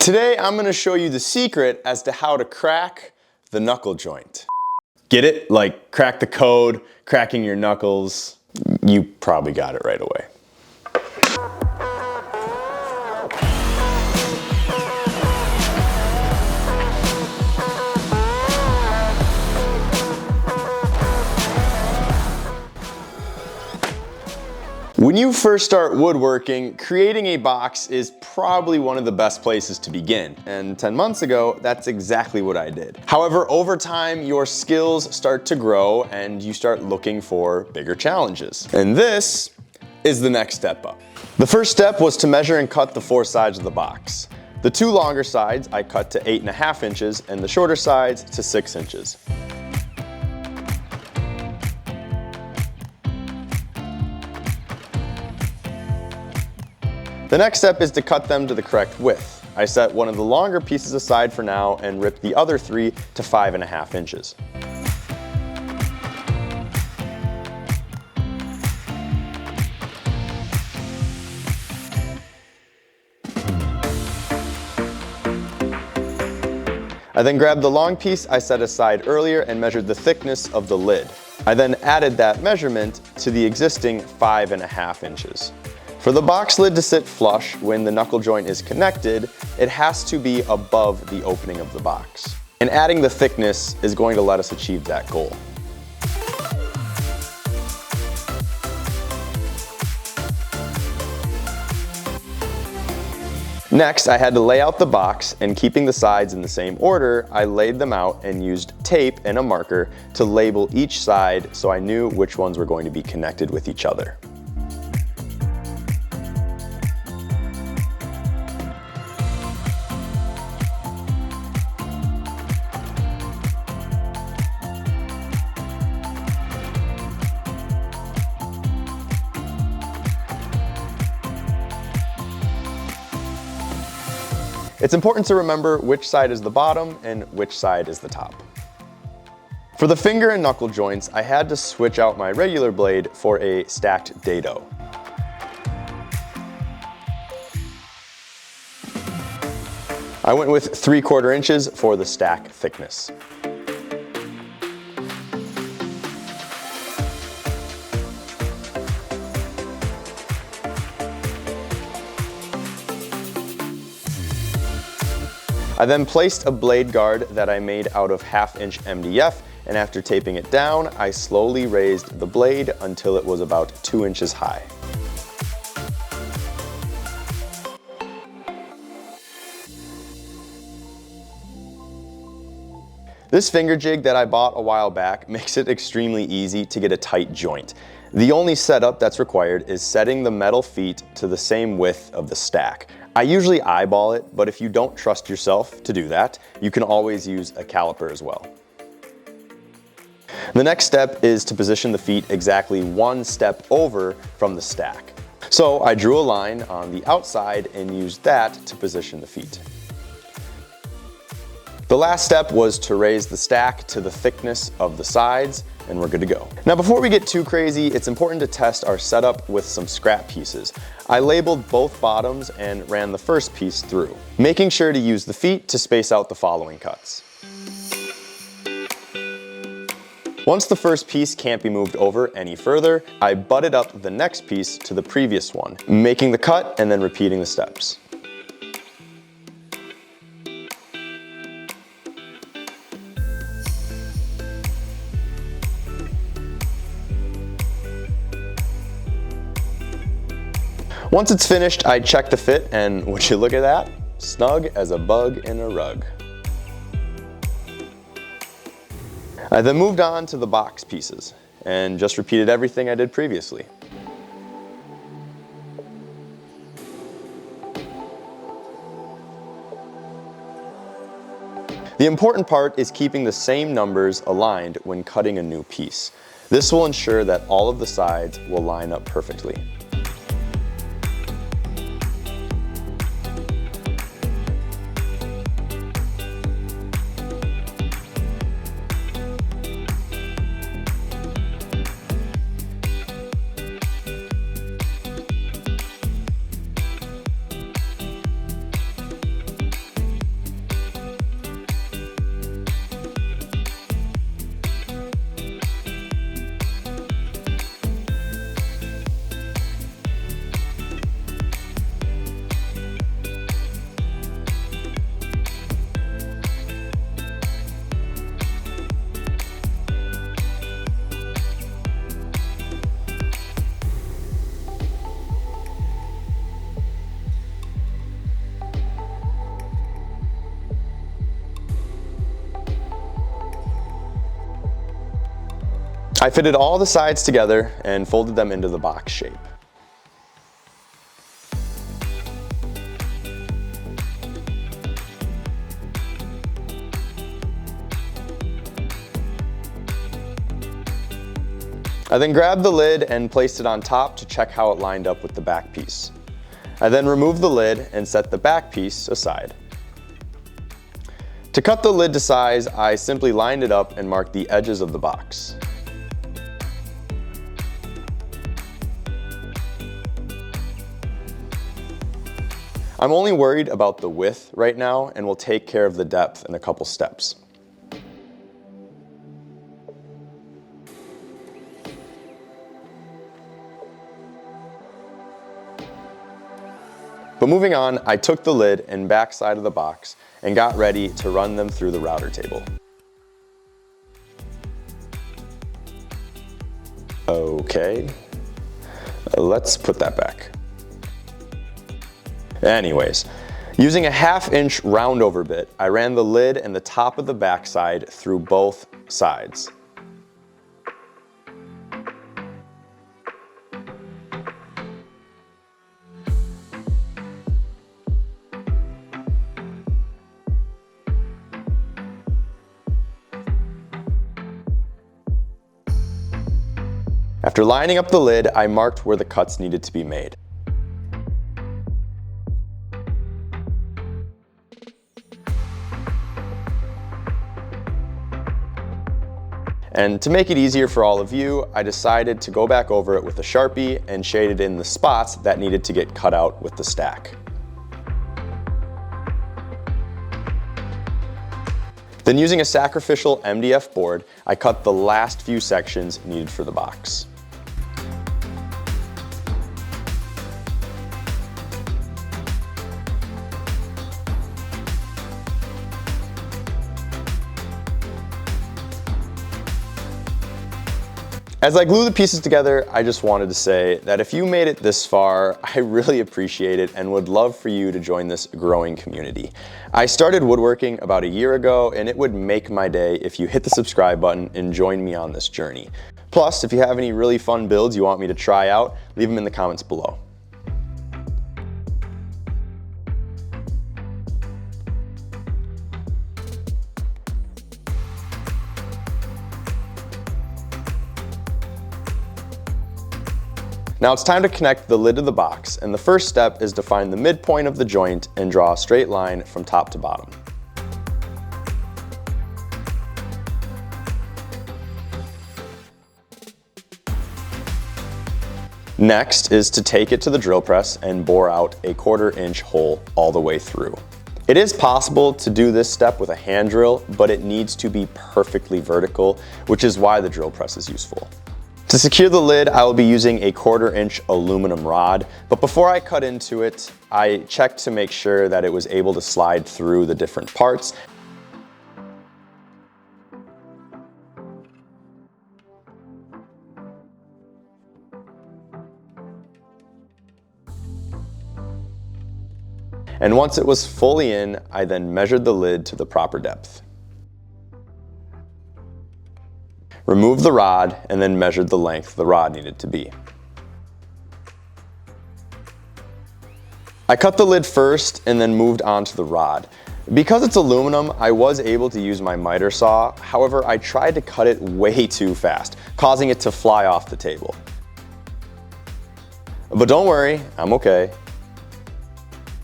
Today I'm going to show you the secret as to how to crack the knuckle joint. Get it? Like crack the code, cracking your knuckles. You probably got it right away. When you first start woodworking, creating a box is probably one of the best places to begin. And 10 months ago, that's exactly what I did. However, over time, your skills start to grow and you start looking for bigger challenges. And this is the next step up. The first step was to measure and cut the 4 sides of the box. The 2 longer sides I cut to 8.5 inches and the shorter sides to 6 inches. The next step is to cut them to the correct width. I set one of the longer pieces aside for now and ripped the other 3 to 5.5 inches. I then grabbed the long piece I set aside earlier and measured the thickness of the lid. I then added that measurement to the existing 5.5 inches. For the box lid to sit flush when the knuckle joint is connected, it has to be above the opening of the box. And adding the thickness is going to let us achieve that goal. Next, I had to lay out the box, and keeping the sides in the same order, I laid them out and used tape and a marker to label each side so I knew which ones were going to be connected with each other. It's important to remember which side is the bottom and which side is the top. For the finger and knuckle joints, I had to switch out my regular blade for a stacked dado. I went with 3/4 inches for the stack thickness. I then placed a blade guard that I made out of 1/2 inch MDF, and after taping it down, I slowly raised the blade until it was about 2 inches high. This finger jig that I bought a while back makes it extremely easy to get a tight joint. The only setup that's required is setting the metal feet to the same width of the stack. I usually eyeball it, but if you don't trust yourself to do that, you can always use a caliper as well. The next step is to position the feet exactly 1 step over from the stack. So I drew a line on the outside and used that to position the feet. The last step was to raise the stack to the thickness of the sides, and we're good to go. Now before we get too crazy, it's important to test our setup with some scrap pieces. I labeled both bottoms and ran the first piece through, making sure to use the feet to space out the following cuts. Once the first piece can't be moved over any further, I butted up the next piece to the previous one, making the cut and then repeating the steps. Once it's finished, I check the fit, and would you look at that? Snug as a bug in a rug. I then moved on to the box pieces and just repeated everything I did previously. The important part is keeping the same numbers aligned when cutting a new piece. This will ensure that all of the sides will line up perfectly. I fitted all the sides together and folded them into the box shape. I then grabbed the lid and placed it on top to check how it lined up with the back piece. I then removed the lid and set the back piece aside. To cut the lid to size, I simply lined it up and marked the edges of the box. I'm only worried about the width right now and will take care of the depth in a couple steps. But moving on, I took the lid and back side of the box and got ready to run them through the router table. Okay, let's put that back. Anyways, using a 1/2 inch round over bit, I ran the lid and the top of the back side through both sides. After lining up the lid, I marked where the cuts needed to be made. And to make it easier for all of you, I decided to go back over it with a Sharpie and shaded in the spots that needed to get cut out with the stack. Then using a sacrificial MDF board, I cut the last few sections needed for the box. As I glue the pieces together, I just wanted to say that if you made it this far, I really appreciate it and would love for you to join this growing community. I started woodworking about a year ago, and it would make my day if you hit the subscribe button and join me on this journey. Plus, if you have any really fun builds you want me to try out, leave them in the comments below. Now it's time to connect the lid to the box, and the first step is to find the midpoint of the joint and draw a straight line from top to bottom. Next is to take it to the drill press and bore out a 1/4 inch hole all the way through. It is possible to do this step with a hand drill, but it needs to be perfectly vertical, which is why the drill press is useful. To secure the lid, I will be using a 1/4 inch aluminum rod, but before I cut into it, I checked to make sure that it was able to slide through the different parts. And once it was fully in, I then measured the lid to the proper depth. Removed the rod and then measured the length the rod needed to be. I cut the lid first and then moved on to the rod. Because it's aluminum, I was able to use my miter saw. However, I tried to cut it way too fast, causing it to fly off the table. But don't worry, I'm okay.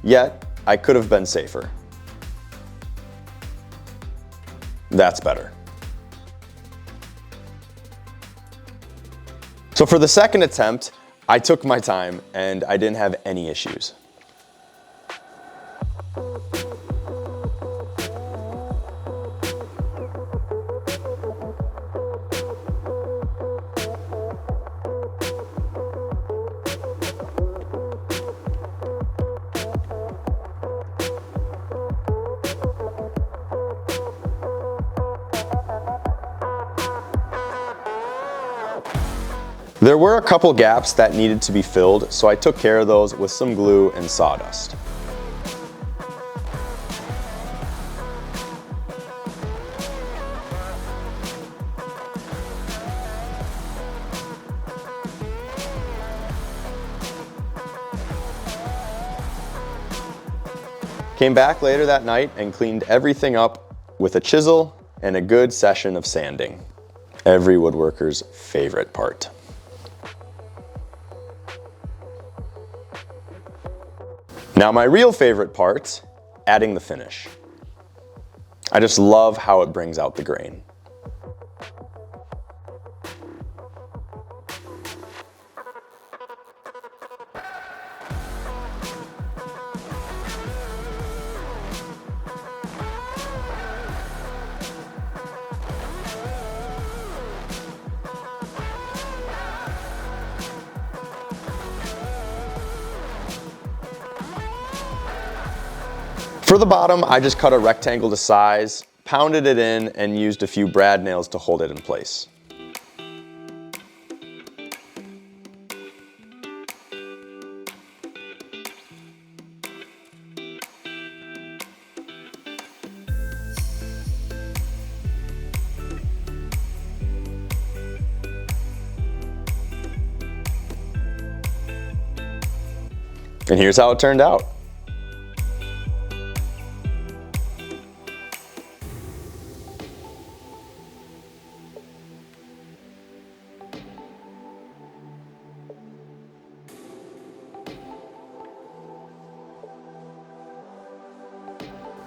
Yet, I could have been safer. That's better. So for the second attempt, I took my time and I didn't have any issues. There were a couple gaps that needed to be filled, so I took care of those with some glue and sawdust. Came back later that night and cleaned everything up with a chisel and a good session of sanding. Every woodworker's favorite part. Now my real favorite part, adding the finish. I just love how it brings out the grain. For the bottom, I just cut a rectangle to size, pounded it in, and used a few brad nails to hold it in place. And here's how it turned out.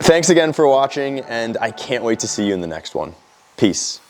Thanks again for watching, and I can't wait to see you in the next one. Peace.